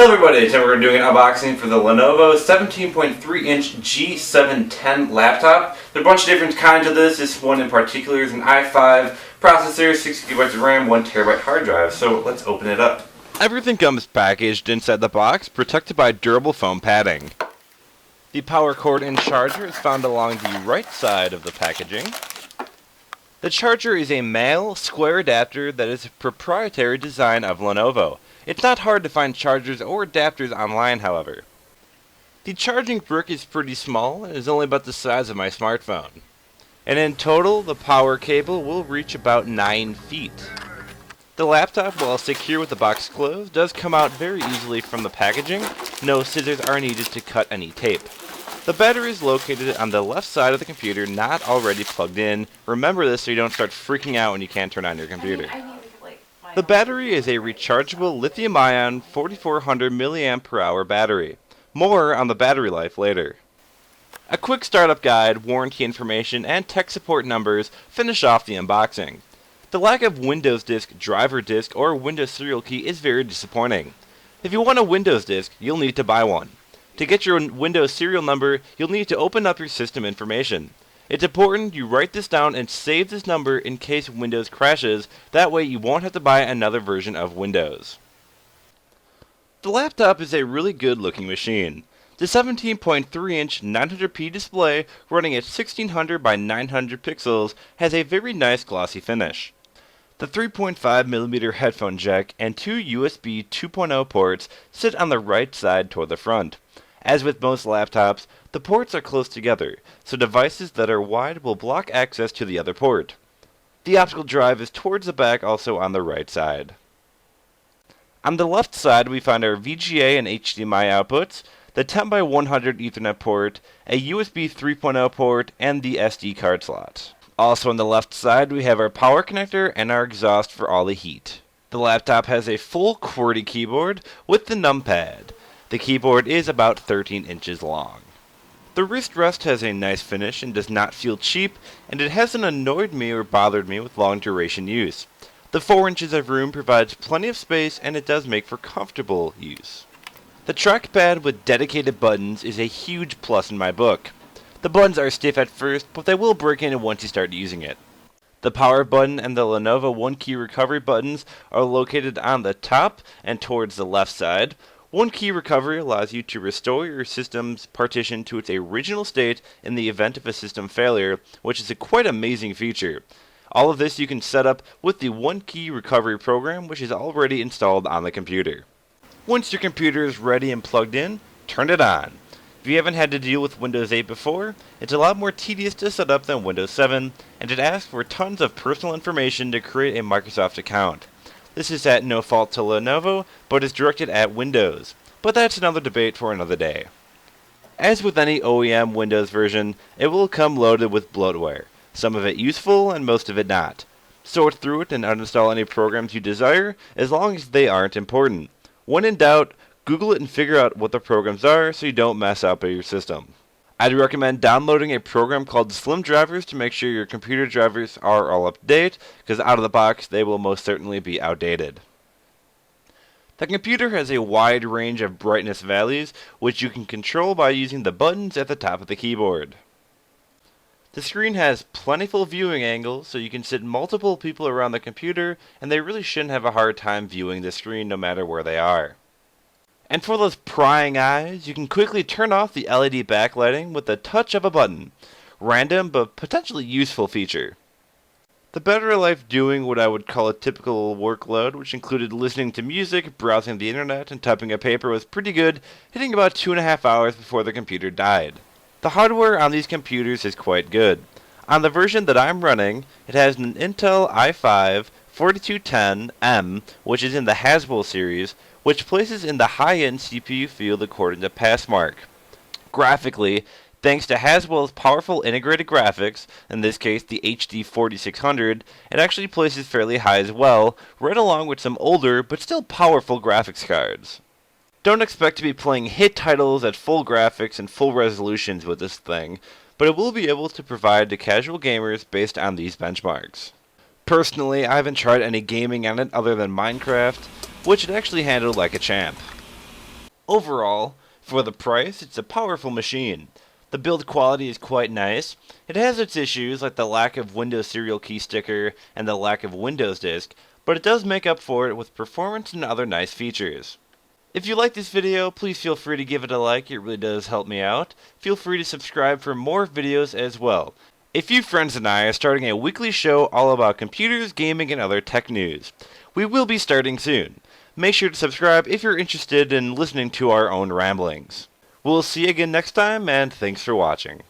Hello everybody, today we're doing an unboxing for the Lenovo 17.3-inch G710 laptop. There are a bunch of different kinds of this. This one in particular is an i5 processor, 6GB of RAM, 1TB hard drive. So let's open it up. Everything comes packaged inside the box, protected by durable foam padding. The power cord and charger is found along the right side of the packaging. The charger is a male square adapter that is a proprietary design of Lenovo. It's not hard to find chargers or adapters online, however. The charging brick is pretty small and is only about the size of my smartphone. And in total, the power cable will reach about 9 feet. The laptop, while secure with the box closed, does come out very easily from the packaging. No scissors are needed to cut any tape. The battery is located on the left side of the computer, not already plugged in. Remember this so you don't start freaking out when you can't turn on your computer. The battery is a rechargeable lithium-ion 4400 mAh battery. More on the battery life later. A quick startup guide, warranty information, and tech support numbers finish off the unboxing. The lack of Windows disk, driver disk, or Windows serial key is very disappointing. If you want a Windows disk, you'll need to buy one. To get your Windows serial number, you'll need to open up your system information. It's important you write this down and save this number in case Windows crashes. That way you won't have to buy another version of Windows. The laptop is a really good looking machine. The 17.3-inch 900p display running at 1600 by 900 pixels has a very nice glossy finish. The 3.5mm headphone jack and two USB 2.0 ports sit on the right side toward the front. As with most laptops, the ports are close together, so devices that are wide will block access to the other port. The optical drive is towards the back, also on the right side. On the left side we find our VGA and HDMI outputs, the 10x100 Ethernet port, a USB 3.0 port, and the SD card slot. Also on the left side we have our power connector and our exhaust for all the heat. The laptop has a full QWERTY keyboard with the numpad. The keyboard is about 13 inches long. The wrist rest has a nice finish and does not feel cheap, and it hasn't annoyed me or bothered me with long duration use. The 4 inches of room provides plenty of space, and it does make for comfortable use. The trackpad with dedicated buttons is a huge plus in my book. The buttons are stiff at first, but they will break in once you start using it. The power button and the Lenovo One Key Recovery buttons are located on the top and towards the left side. One Key Recovery allows you to restore your system's partition to its original state in the event of a system failure, which is a quite amazing feature. All of this you can set up with the One Key Recovery program, which is already installed on the computer. Once your computer is ready and plugged in, turn it on. If you haven't had to deal with Windows 8 before, it's a lot more tedious to set up than Windows 7, and it asks for tons of personal information to create a Microsoft account. This is at no fault to Lenovo, but is directed at Windows. But that's another debate for another day. As with any OEM Windows version, it will come loaded with bloatware. Some of it useful and most of it not. Sort through it and uninstall any programs you desire, as long as they aren't important. When in doubt, Google it and figure out what the programs are so you don't mess up your system. I'd recommend downloading a program called Slim Drivers to make sure your computer drivers are all up to date, because out of the box they will most certainly be outdated. The computer has a wide range of brightness values, which you can control by using the buttons at the top of the keyboard. The screen has plentiful viewing angles, so you can sit multiple people around the computer, and they really shouldn't have a hard time viewing the screen no matter where they are. And for those prying eyes, you can quickly turn off the LED backlighting with the touch of a button. Random but potentially useful feature. The battery life doing what I would call a typical workload, which included listening to music, browsing the internet, and typing a paper, was pretty good, hitting about 2.5 hours before the computer died. The hardware on these computers is quite good. On the version that I'm running, it has an Intel i5 4210M, which is in the Haswell series, which places in the high-end CPU field according to Passmark. Graphically, thanks to Haswell's powerful integrated graphics, in this case the HD 4600, it actually places fairly high as well, right along with some older but still powerful graphics cards. Don't expect to be playing hit titles at full graphics and full resolutions with this thing, but it will be able to provide to casual gamers based on these benchmarks. Personally, I haven't tried any gaming on it other than Minecraft, which it actually handled like a champ. Overall, for the price, it's a powerful machine. The build quality is quite nice. It has its issues like the lack of Windows serial key sticker and the lack of Windows disk, but it does make up for it with performance and other nice features. If you like this video, please feel free to give it a like, it really does help me out. Feel free to subscribe for more videos as well. A few friends and I are starting a weekly show all about computers, gaming, and other tech news. We will be starting soon. Make sure to subscribe if you're interested in listening to our own ramblings. We'll see you again next time, and thanks for watching.